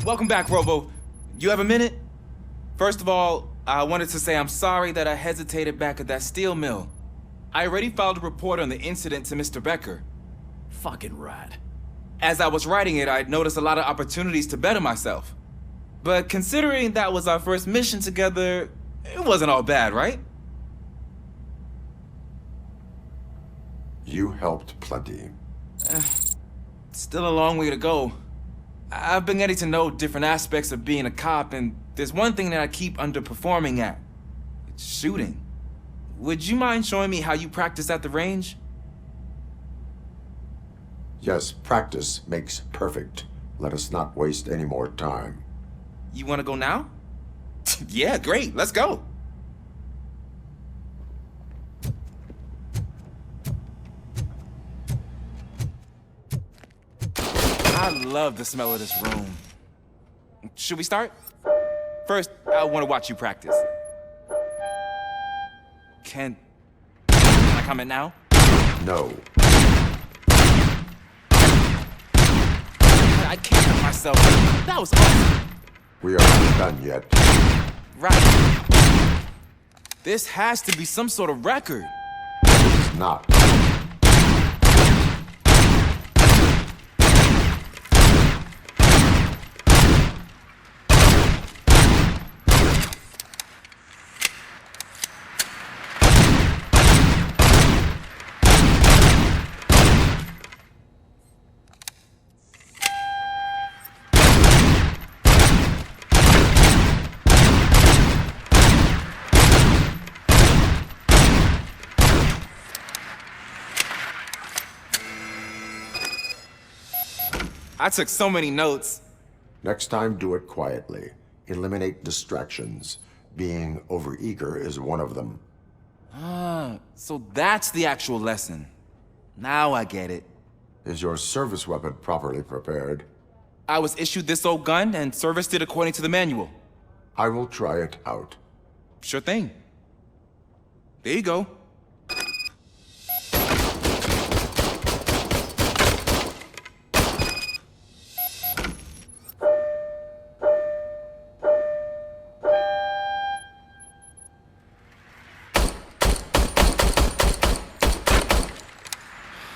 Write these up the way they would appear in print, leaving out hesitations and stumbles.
Welcome back, Robo. You have a minute? First of all, I wanted to say I'm sorry that I hesitated back at that steel mill. I already filed a report on the incident to Mr. Becker. Fucking rad. As I was writing it, I'd noticed a lot of opportunities to better myself. But considering that was our first mission together, it wasn't all bad, right? You helped plenty. Still a long way to go. I've been getting to know different aspects of being a cop, and there's one thing that I keep underperforming at. It's shooting. Would you mind showing me how you practice at the range? Yes, practice makes perfect. Let us not waste any more time. You want to go now? Yeah, great. Let's go. I love the smell of this room. Should we start? First, I want to watch you practice. Can I comment now? No. I can't help myself. That was awesome. We are not done yet. Right. This has to be some sort of record. It is not. I took so many notes. Next time, do it quietly. Eliminate distractions. Being overeager is one of them. So that's the actual lesson. Now I get it. Is your service weapon properly prepared? I was issued this old gun and serviced it according to the manual. I will try it out. Sure thing. There you go.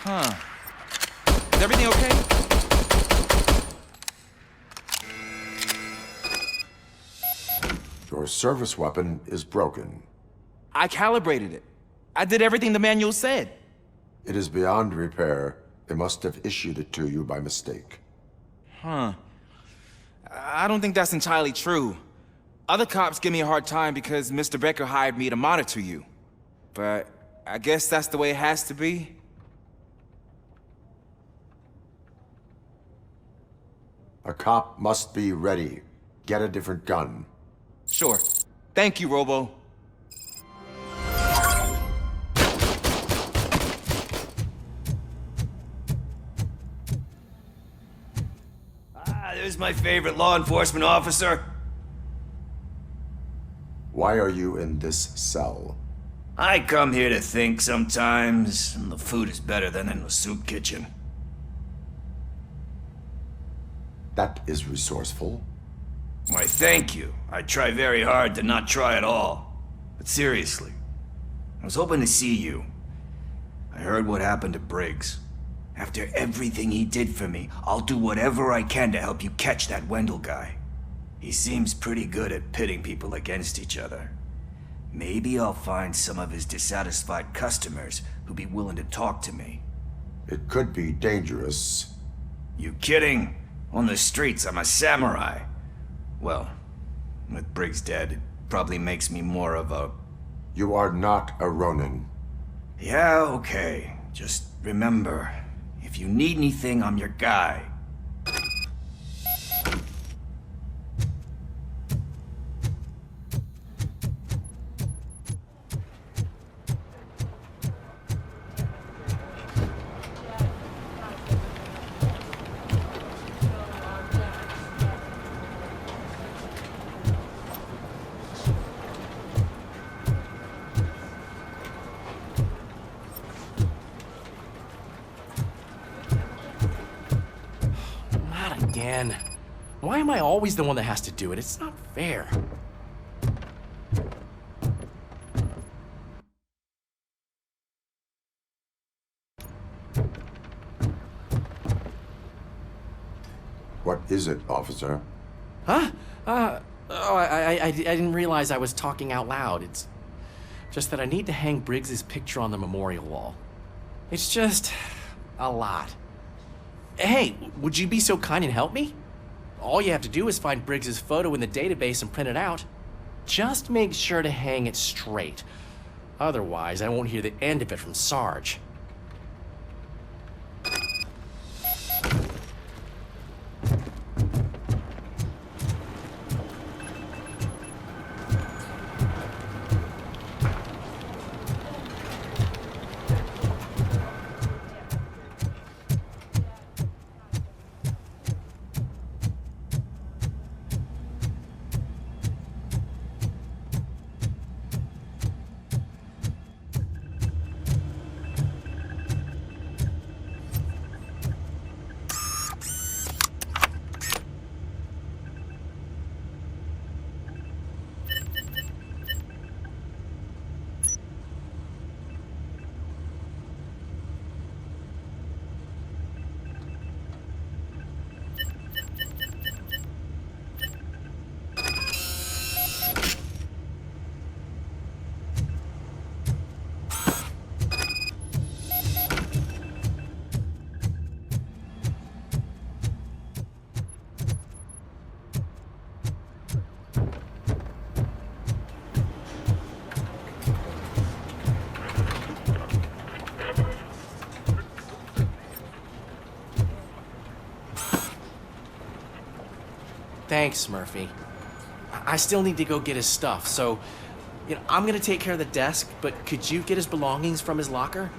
Huh. Is everything okay? Your service weapon is broken. I calibrated it. I did everything the manual said. It is beyond repair. They must have issued it to you by mistake. Huh. I don't think that's entirely true. Other cops give me a hard time because Mr. Becker hired me to monitor you. But I guess that's the way it has to be. A cop must be ready. Get a different gun. Sure. Thank you, Robo. There's my favorite law enforcement officer. Why are you in this cell? I come here to think sometimes, and the food is better than in the soup kitchen. That is resourceful. Why, thank you. I try very hard to not try at all. But seriously, I was hoping to see you. I heard what happened to Briggs. After everything he did for me, I'll do whatever I can to help you catch that Wendell guy. He seems pretty good at pitting people against each other. Maybe I'll find some of his dissatisfied customers who'd be willing to talk to me. It could be dangerous. You kidding? On the streets, I'm a samurai. Well, with Briggs dead, it probably makes me more of a... You are not a Ronin. Yeah, okay. Just remember, if you need anything, I'm your guy. Again. Why am I always the one that has to do it? It's not fair. What is it, officer? Huh? I didn't realize I was talking out loud. It's just that I need to hang Briggs's picture on the memorial wall. It's just a lot. Hey, would you be so kind and help me? All you have to do is find Briggs's photo in the database and print it out. Just make sure to hang it straight. Otherwise, I won't hear the end of it from Sarge. Thanks, Murphy. I still need to go get his stuff, so, I'm gonna take care of the desk, but could you get his belongings from his locker?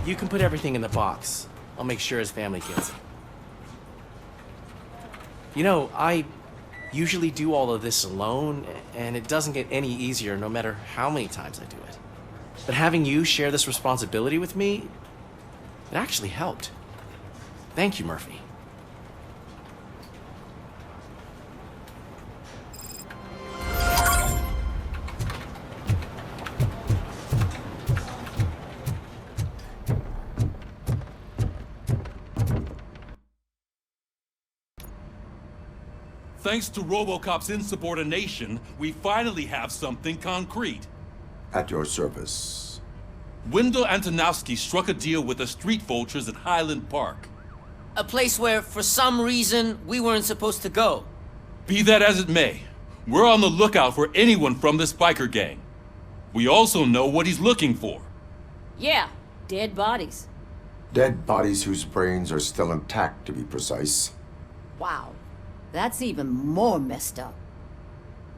You can put everything in the box. I'll make sure his family gets it. I usually do all of this alone, and it doesn't get any easier no matter how many times I do it. But having you share this responsibility with me, it actually helped. Thank you, Murphy. Thanks to RoboCop's insubordination, we finally have something concrete. At your service. Wendell Antonowski struck a deal with the street vultures at Highland Park. A place where, for some reason, we weren't supposed to go. Be that as it may, we're on the lookout for anyone from this biker gang. We also know what he's looking for. Yeah, dead bodies. Dead bodies whose brains are still intact, to be precise. Wow, that's even more messed up.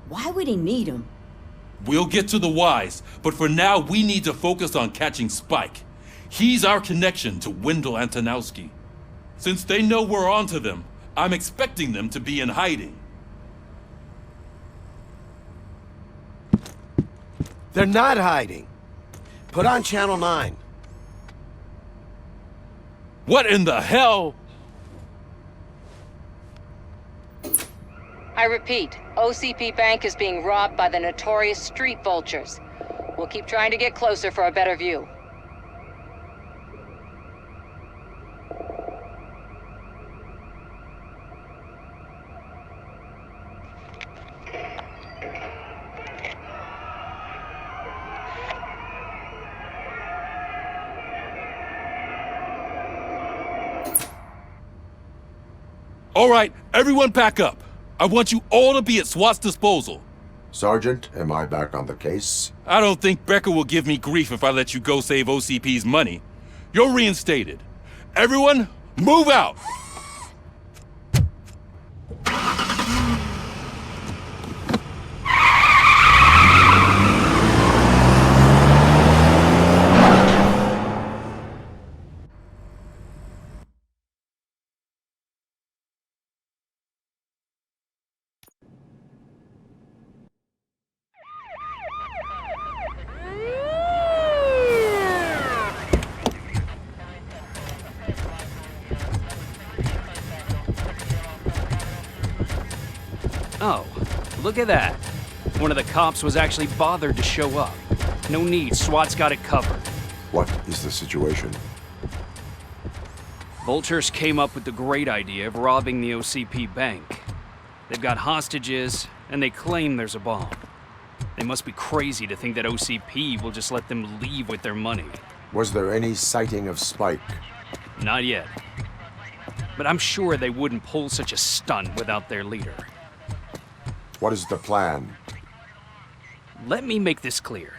Why would he need them? We'll get to the whys, but for now we need to focus on catching Spike. He's our connection to Wendell Antonowski. Since they know we're onto them, I'm expecting them to be in hiding. They're not hiding. Put on Channel 9. What in the hell? I repeat, OCP Bank is being robbed by the notorious street vultures. We'll keep trying to get closer for a better view. All right, everyone back up. I want you all to be at SWAT's disposal. Sergeant, am I back on the case? I don't think Becker will give me grief if I let you go save OCP's money. You're reinstated. Everyone, move out! Oh, look at that. One of the cops was actually bothered to show up. No need, SWAT's got it covered. What is the situation? Vultures came up with the great idea of robbing the OCP bank. They've got hostages, and they claim there's a bomb. They must be crazy to think that OCP will just let them leave with their money. Was there any sighting of Spike? Not yet. But I'm sure they wouldn't pull such a stunt without their leader. What is the plan? Let me make this clear.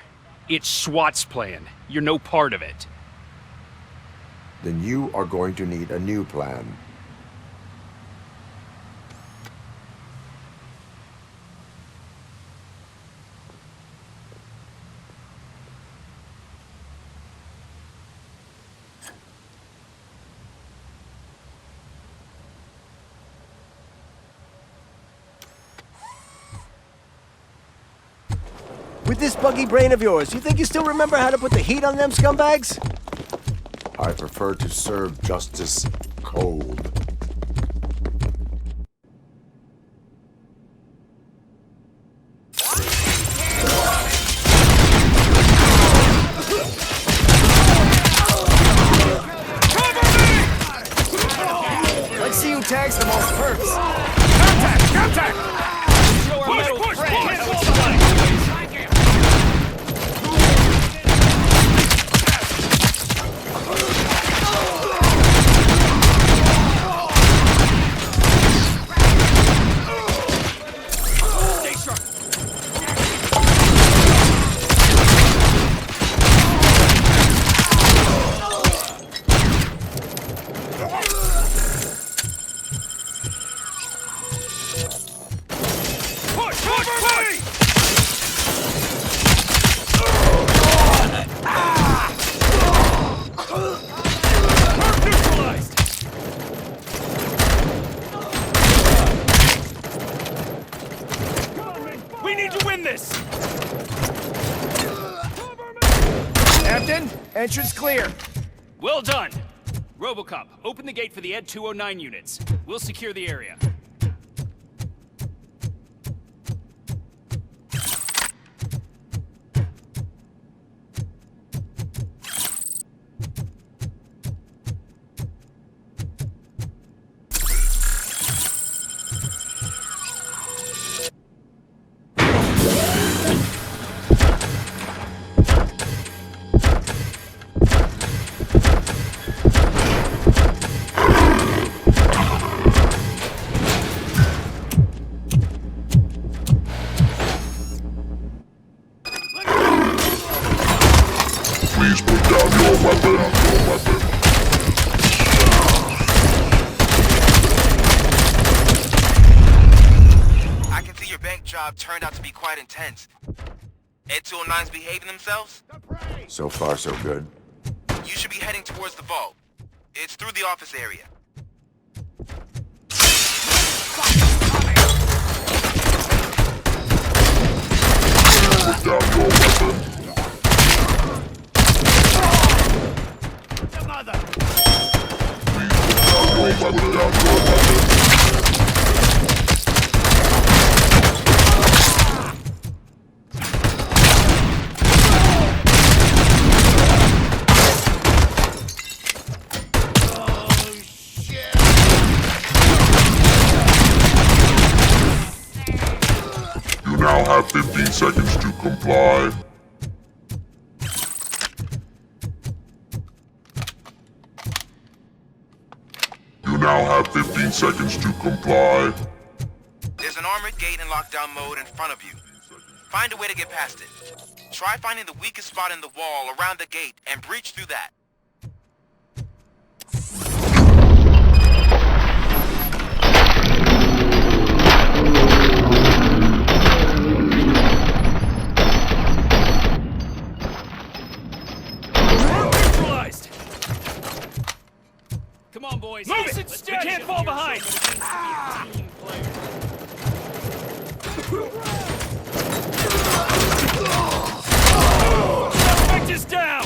It's SWAT's plan. You're no part of it. Then you are going to need a new plan. With this buggy brain of yours, you think you still remember how to put the heat on them scumbags? I prefer to serve justice cold. Let's see who tags the most perks. Contact! Entrance clear. Well done. RoboCop, open the gate for the Ed 209 units. We'll secure the area. Please put down your weapon. I can see your bank job turned out to be quite intense. Ed 209's behaving themselves? So far, so good. You should be heading towards the vault. It's through the office area. Put down your weapon. Mother! Please put down your weapon. You now have 15 seconds to comply. You now have 15 seconds to comply. There's an armored gate in lockdown mode in front of you. Find a way to get past it. Try finding the weakest spot in the wall around the gate and breach through that. Neutralized! Come on, boys. Move Listen, it! we can't fall behind! Suspect is down!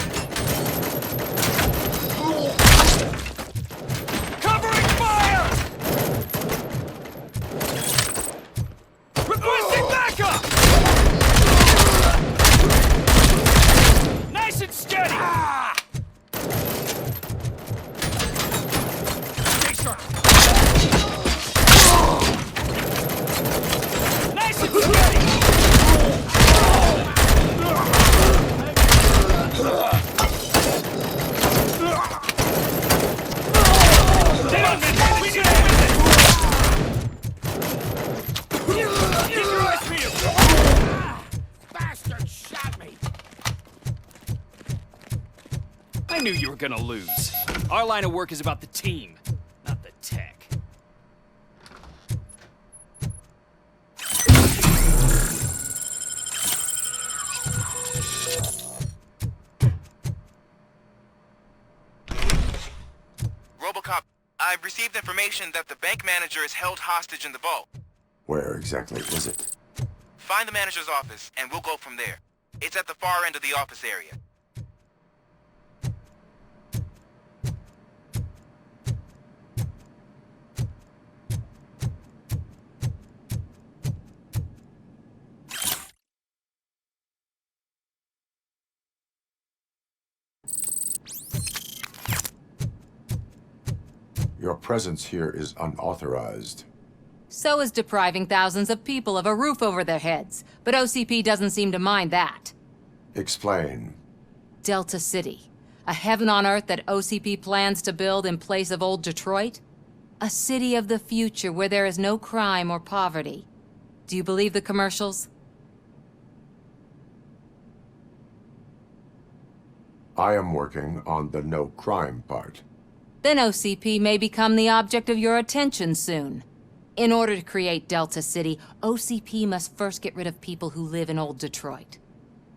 Covering fire! Nice and steady! Stay on me! We need to win this! Keep your eyes peeled! Bastard shot me! I knew you were gonna lose. Our line of work is about the team, not the tech. RoboCop, I've received information that the bank manager is held hostage in the vault. Where exactly is it? Find the manager's office, and we'll go from there. It's at the far end of the office area. Your presence here is unauthorized. So is depriving thousands of people of a roof over their heads. But OCP doesn't seem to mind that. Explain. Delta City. A heaven on earth that OCP plans to build in place of Old Detroit? A city of the future where there is no crime or poverty. Do you believe the commercials? I am working on the no crime part. Then OCP may become the object of your attention soon. In order to create Delta City, OCP must first get rid of people who live in Old Detroit.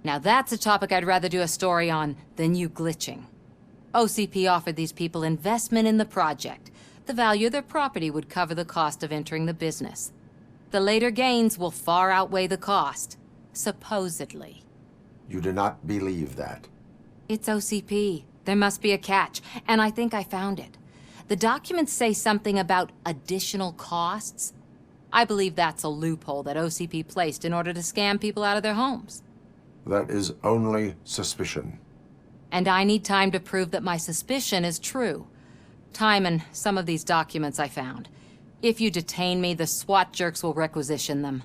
Now that's a topic I'd rather do a story on than you glitching. OCP offered these people investment in the project. The value of their property would cover the cost of entering the business. The later gains will far outweigh the cost, supposedly. You do not believe that. It's OCP. There must be a catch, and I think I found it. The documents say something about additional costs. I believe that's a loophole that OCP placed in order to scam people out of their homes. That is only suspicion. And I need time to prove that my suspicion is true. Time and some of these documents I found. If you detain me, the SWAT jerks will requisition them.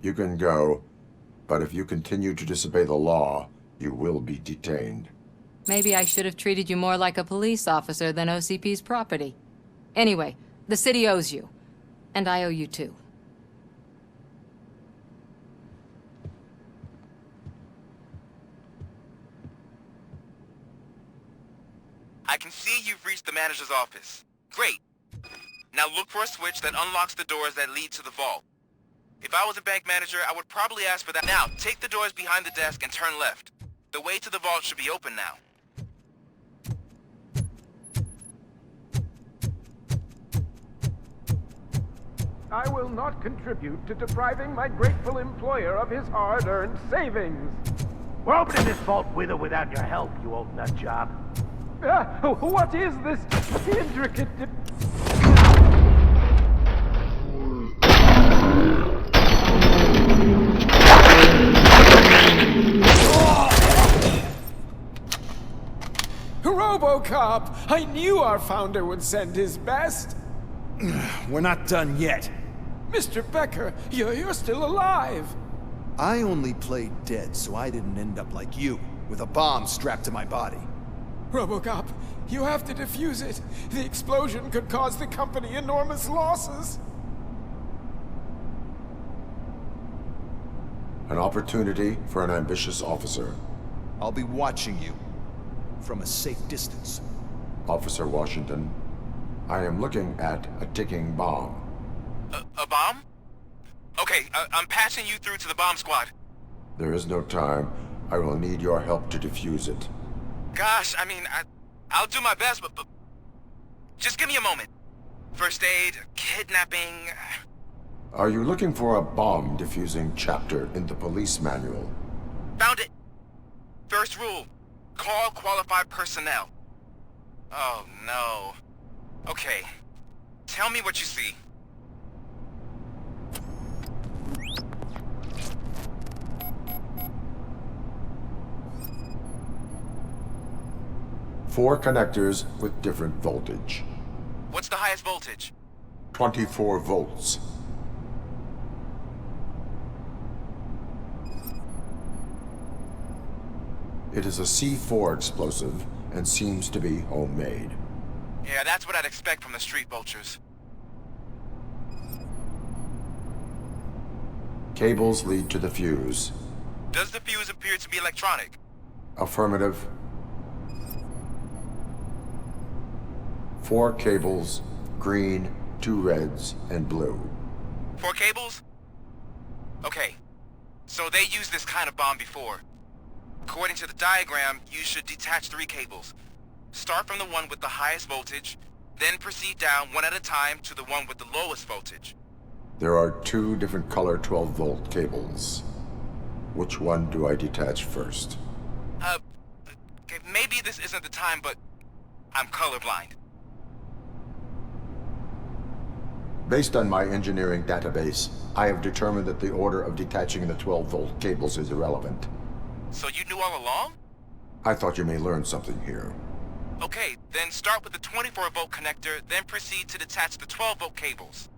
You can go, but if you continue to disobey the law, you will be detained. Maybe I should have treated you more like a police officer than OCP's property. Anyway, the city owes you. And I owe you too. I can see you've reached the manager's office. Great. Now look for a switch that unlocks the doors that lead to the vault. If I was a bank manager, I would probably ask for that. Now, take the doors behind the desk and turn left. The way to the vault should be open now. I will not contribute to depriving my grateful employer of his hard-earned savings. We're opening this vault with or without your help, you old nut job. What is this intricate... RoboCop! I knew our founder would send his best. We're not done yet. Mr. Becker, you're still alive. I only played dead so I didn't end up like you, with a bomb strapped to my body. RoboCop, you have to defuse it. The explosion could cause the company enormous losses. An opportunity for an ambitious officer. I'll be watching you from a safe distance. Officer Washington, I am looking at a ticking bomb. A bomb? Okay, I'm passing you through to the bomb squad. There is no time. I will need your help to defuse it. Gosh, I mean, I'll do my best, but just give me a moment. First aid, kidnapping... Are you looking for a bomb defusing chapter in the police manual? Found it! First rule, call qualified personnel. Oh, no. Okay, tell me what you see. 4 connectors with different voltage. What's the highest voltage? 24 volts. It is a C4 explosive and seems to be homemade. Yeah, that's what I'd expect from the street vultures. Cables lead to the fuse. Does the fuse appear to be electronic? Affirmative. 4 cables, green, 2 reds, and blue. 4 cables? Okay. So they used this kind of bomb before. According to the diagram, you should detach 3 cables. Start from the one with the highest voltage, then proceed down one at a time to the one with the lowest voltage. There are 2 different color 12-volt cables. Which one do I detach first? Okay, maybe this isn't the time, but I'm colorblind. Based on my engineering database, I have determined that the order of detaching the 12-volt cables is irrelevant. So you knew all along? I thought you may learn something here. Okay, then start with the 24-volt connector, then proceed to detach the 12-volt cables.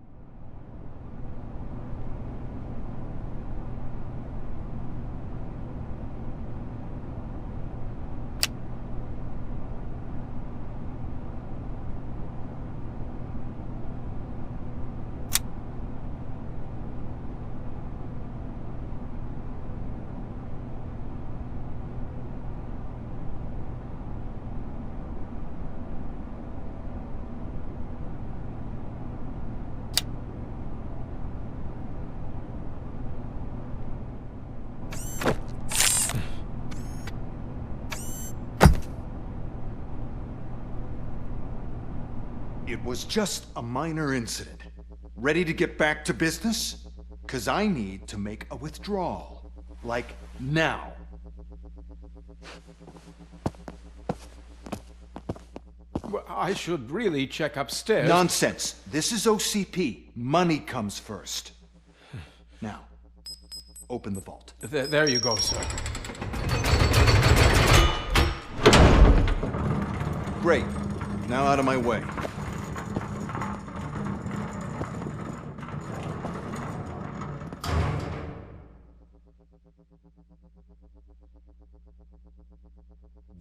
It was just a minor incident. Ready to get back to business? 'Cause I need to make a withdrawal. Like, now. Well, I should really check upstairs. Nonsense. This is OCP. Money comes first. Now, open the vault. There you go, sir. Great. Now out of my way.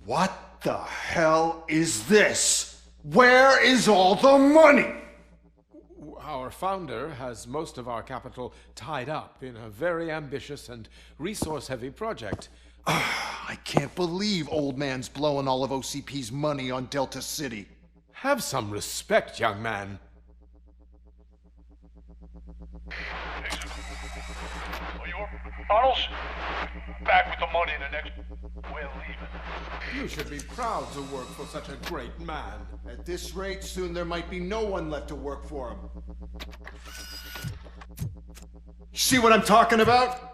What the hell is this? Where is all the money? Our founder has most of our capital tied up in a very ambitious and resource-heavy project. I can't believe old man's blowing all of OCP's money on Delta City. Have some respect, young man. Arnold's back with the money in the next... We're leaving. You should be proud to work for such a great man. At this rate, soon there might be no one left to work for him. See what I'm talking about?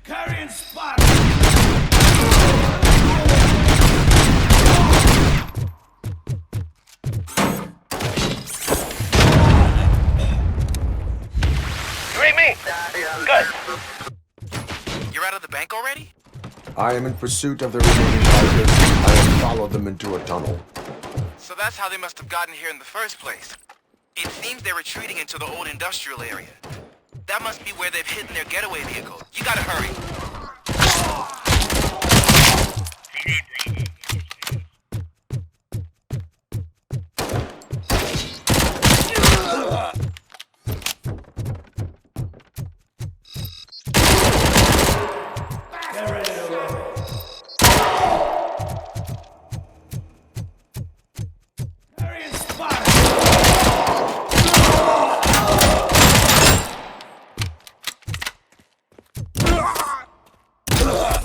Carrying spot! You ain't me? Good. You're out of the bank already? I am in pursuit of the remaining fighters. I have followed them into a tunnel. So that's how they must have gotten here in the first place. It seems they're retreating into the old industrial area. That must be where they've hidden their getaway vehicle. You gotta hurry.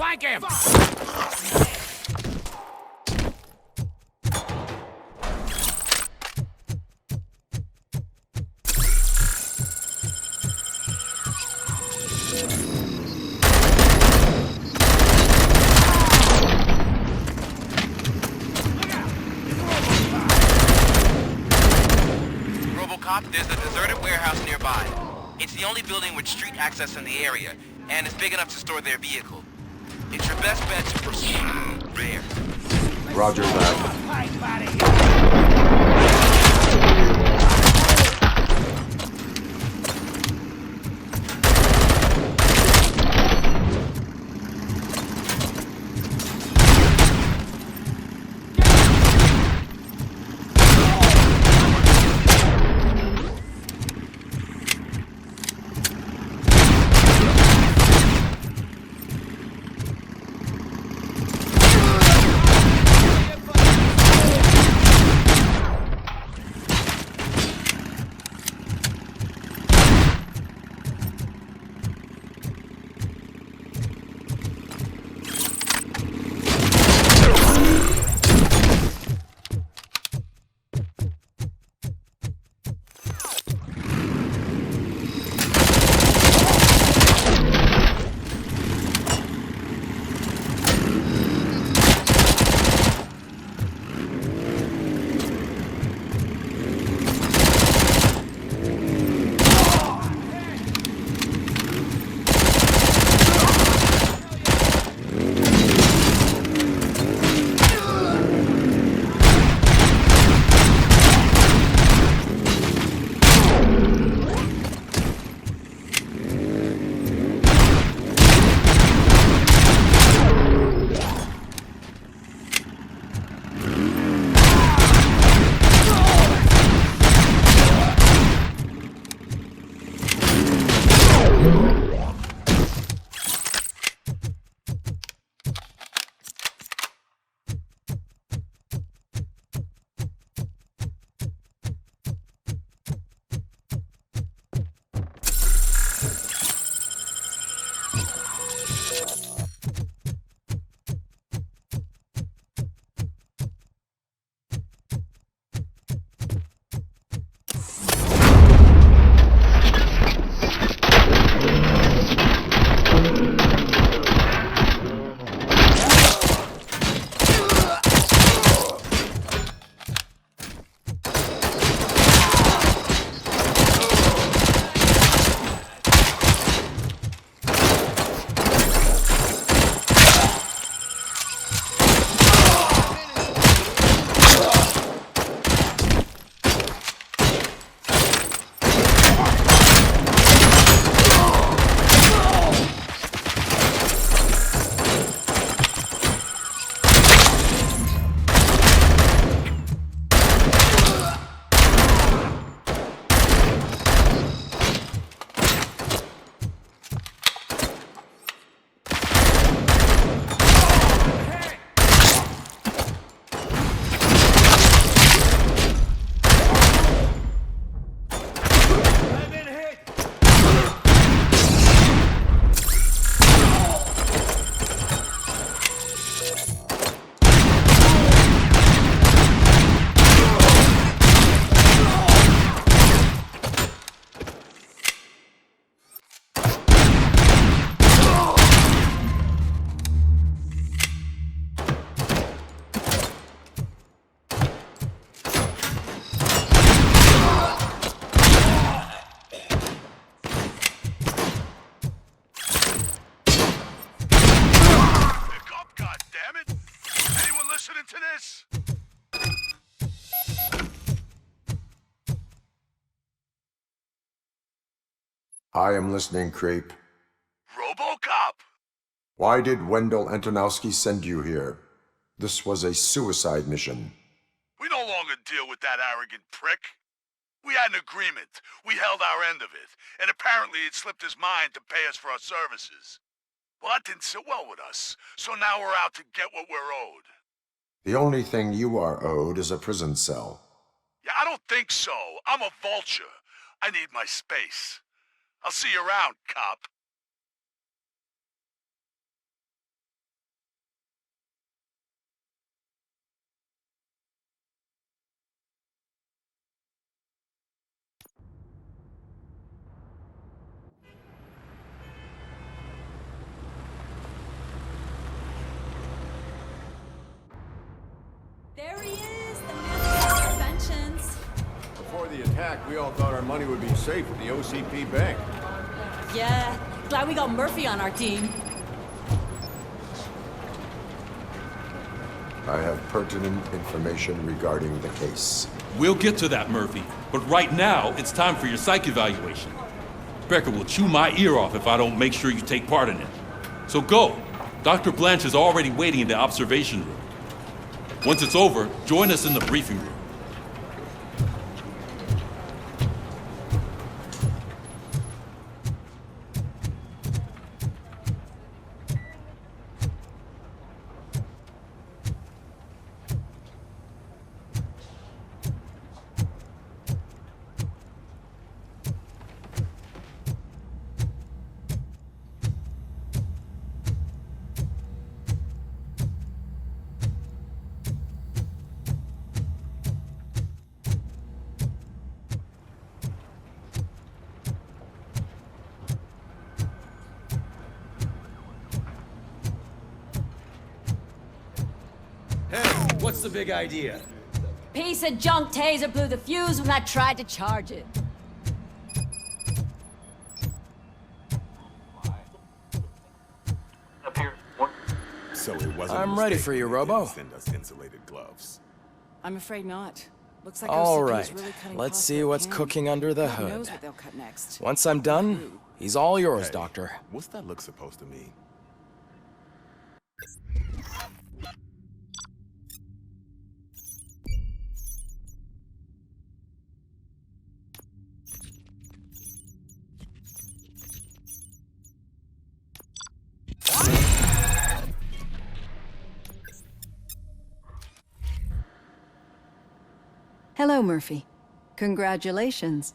Flank him! RoboCop, there's a deserted warehouse nearby. It's the only building with street access in the area, and it's big enough to store their vehicle. It's your best bet to proceed there. Roger that. I am listening, creep. RoboCop! Why did Wendell Antonowski send you here? This was a suicide mission. We no longer deal with that arrogant prick. We had an agreement. We held our end of it. And apparently it slipped his mind to pay us for our services. Well, that didn't sit well with us. So now we're out to get what we're owed. The only thing you are owed is a prison cell. Yeah, I don't think so. I'm a vulture. I need my space. I'll see you around, cop. There he is, the man of interventions. Before the attack, we all thought our money would be safe at the OCP bank. Yeah, glad we got Murphy on our team. I have pertinent information regarding the case. We'll get to that, Murphy. But right now, it's time for your psych evaluation. Becker will chew my ear off if I don't make sure you take part in it. So go. Dr. Blanche is already waiting in the observation room. Once it's over, join us in the briefing room. What's the big idea? Piece of junk taser blew the fuse when I tried to charge it. So it wasn't. I'm ready for you, Robo. Send us insulated gloves. I'm afraid not. Looks like All OCP right, is really cutting let's costs see where it what's can. cooking under the God hood. knows what they'll cut next. Once I'm done, he's all yours, Hey, Doctor. What's that look supposed to mean? Hello, Murphy. Congratulations.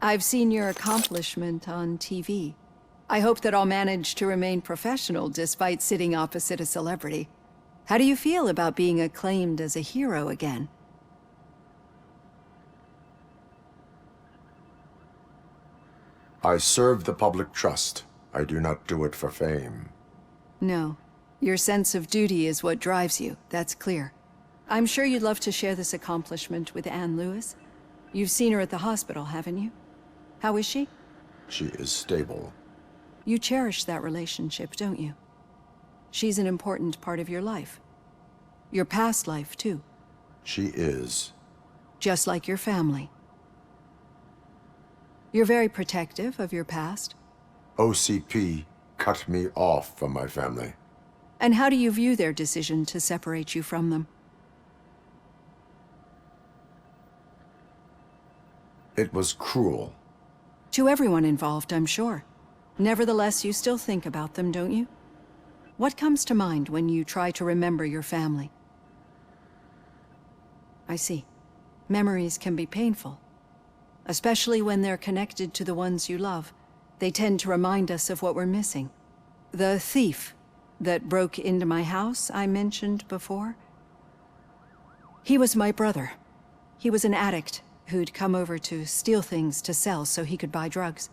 I've seen your accomplishment on TV. I hope that I'll manage to remain professional despite sitting opposite a celebrity. How do you feel about being acclaimed as a hero again? I serve the public trust. I do not do it for fame. No. Your sense of duty is what drives you, that's clear. I'm sure you'd love to share this accomplishment with Anne Lewis. You've seen her at the hospital, haven't you? How is she? She is stable. You cherish that relationship, don't you? She's an important part of your life. Your past life, too. She is. Just like your family. You're very protective of your past. OCP cut me off from my family. And how do you view their decision to separate you from them? It was cruel. To everyone involved, I'm sure. Nevertheless, you still think about them, don't you? What comes to mind when you try to remember your family? I see. Memories can be painful. Especially when they're connected to the ones you love. They tend to remind us of what we're missing. The thief that broke into my house I mentioned before? He was my brother. He was an addict who'd come over to steal things to sell so he could buy drugs.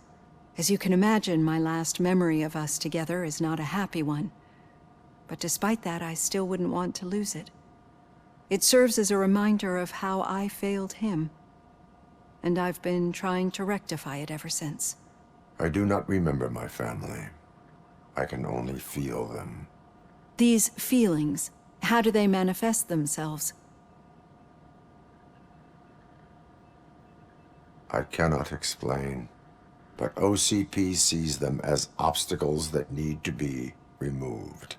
As you can imagine, my last memory of us together is not a happy one. But despite that, I still wouldn't want to lose it. It serves as a reminder of how I failed him. And I've been trying to rectify it ever since. I do not remember my family. I can only feel them. These feelings, how do they manifest themselves? I cannot explain, but OCP sees them as obstacles that need to be removed.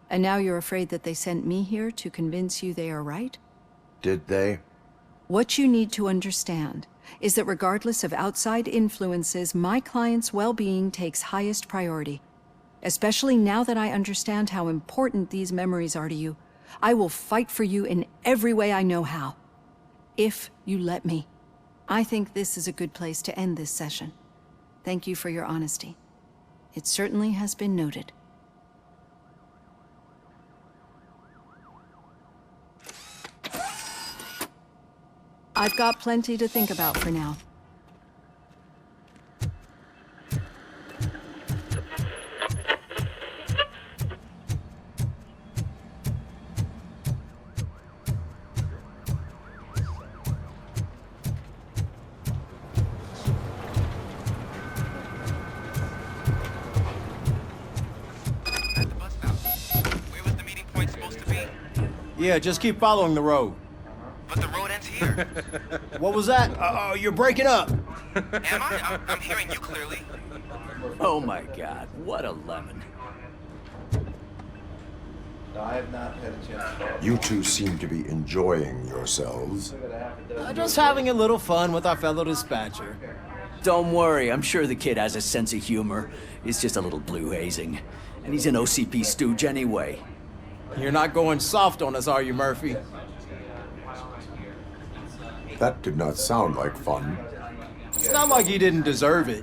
And now you're afraid that they sent me here to convince you they are right? Did they? What you need to understand is that regardless of outside influences, my client's well-being takes highest priority. Especially now that I understand how important these memories are to you, I will fight for you in every way I know how. If you let me. I think this is a good place to end this session. Thank you for your honesty. It certainly has been noted. I've got plenty to think about for now. Yeah, just keep following the road. But the road ends here. What was that? Oh, you're breaking up. Am I? I'm hearing you clearly. Oh my god, what a lemon. I have not had a chance to... You two seem to be enjoying yourselves. Just having a little fun with our fellow dispatcher. Don't worry, I'm sure the kid has a sense of humor. He's just a little blue hazing. And he's an OCP stooge anyway. You're not going soft on us, are you, Murphy? That did not sound like fun. It's not like he didn't deserve it.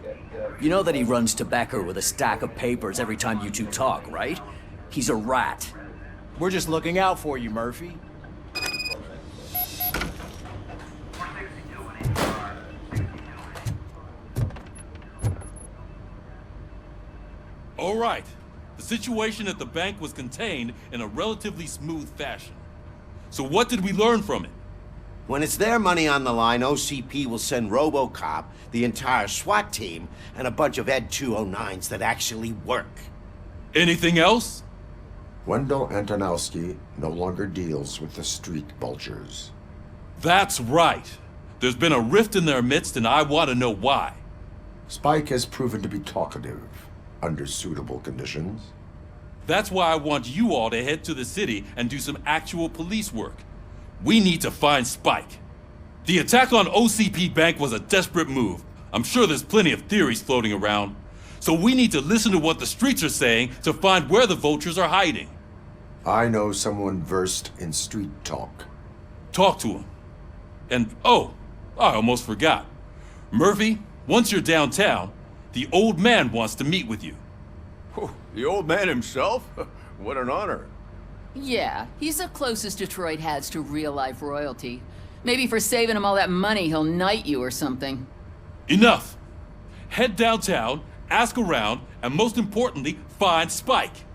You know that he runs tobacco with a stack of papers every time you two talk, right? He's a rat. We're just looking out for you, Murphy. All right. The situation at the bank was contained in a relatively smooth fashion. So what did we learn from it? When it's their money on the line, OCP will send RoboCop, the entire SWAT team, and a bunch of Ed 209s that actually work. Anything else? Wendell Antonowski no longer deals with the street vultures. That's right. There's been a rift in their midst, and I want to know why. Spike has proven to be talkative, under suitable conditions. That's why I want you all to head to the city and do some actual police work. We need to find Spike. The attack on OCP Bank was a desperate move. I'm sure there's plenty of theories floating around. So we need to listen to what the streets are saying to find where the vultures are hiding. I know someone versed in street talk. Talk to him. And, oh, I almost forgot. Murphy, once you're downtown, the old man wants to meet with you. Oh, the old man himself? What an honor. Yeah, he's the closest Detroit has to real-life royalty. Maybe for saving him all that money, he'll knight you or something. Enough! Head downtown, ask around, and most importantly, find Spike.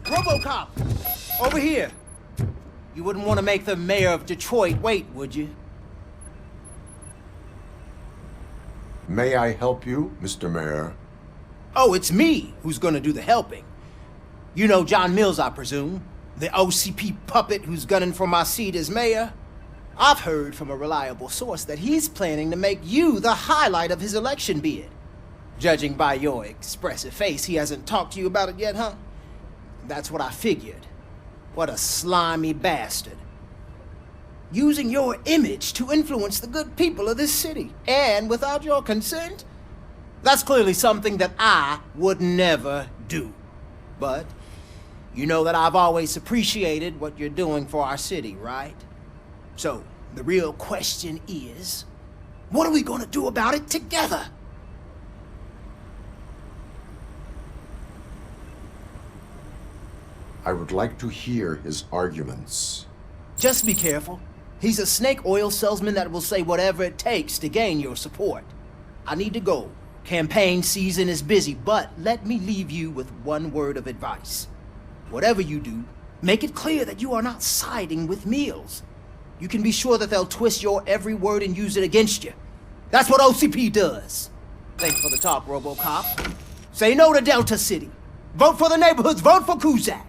RoboCop! Over here! You wouldn't want to make the mayor of Detroit wait, would you? May I help you, Mr. Mayor? Oh, it's me who's gonna do the helping. You know John Mills, I presume? The OCP puppet who's gunning for my seat as mayor? I've heard from a reliable source that he's planning to make you the highlight of his election bid. Judging by your expressive face, he hasn't talked to you about it yet, huh? That's what I figured. What a slimy bastard. Using your image to influence the good people of this city, and without your consent? That's clearly something that I would never do. But you know that I've always appreciated what you're doing for our city, right? So, the real question is, what are we gonna do about it together? I would like to hear his arguments. Just be careful. He's a snake oil salesman that will say whatever it takes to gain your support. I need to go. Campaign season is busy, but let me leave you with one word of advice. Whatever you do, make it clear that you are not siding with Mills. You can be sure that they'll twist your every word and use it against you. That's what OCP does. Thanks for the talk, RoboCop. Say no to Delta City. Vote for the neighborhoods. Vote for Kuzak.